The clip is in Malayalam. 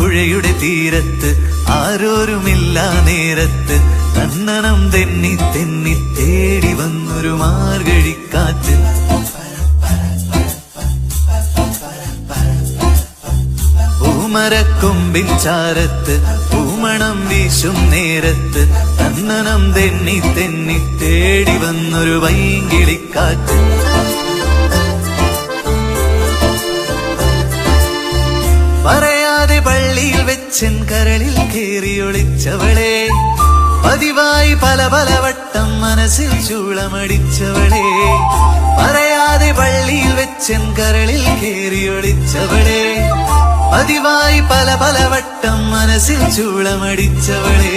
പുഴയുടെ തീരത്ത് ആരോരുമില്ല നേരത്ത് തന്നണം തെന്നി തെന്നി തേടി വന്നൊരു മാർഗഴിക്കാറ്റ്. പൂമരക്കൊമ്പിൻ ചാരത്ത് പൂമണം വീശും നേരത്ത് തന്നണം തെന്നി തെന്നി തേടി വന്നൊരു വൈങ്കിളിക്കാറ്റ്. പറയാതെ പള്ളിയിൽ വെച്ചൻ കരളിൽ കേറിയൊളിച്ചവളെ, പതിവായി പല പല വട്ടം മനസ്സിൽ ചൂളമടിച്ചവളെ. പറയാതെ പള്ളിയിൽ വെച്ചൻ കരളിൽ കേറിയൊളിച്ചവളെ, പതിവായി പല പല വട്ടം മനസ്സിൽ ചൂളമടിച്ചവളെ.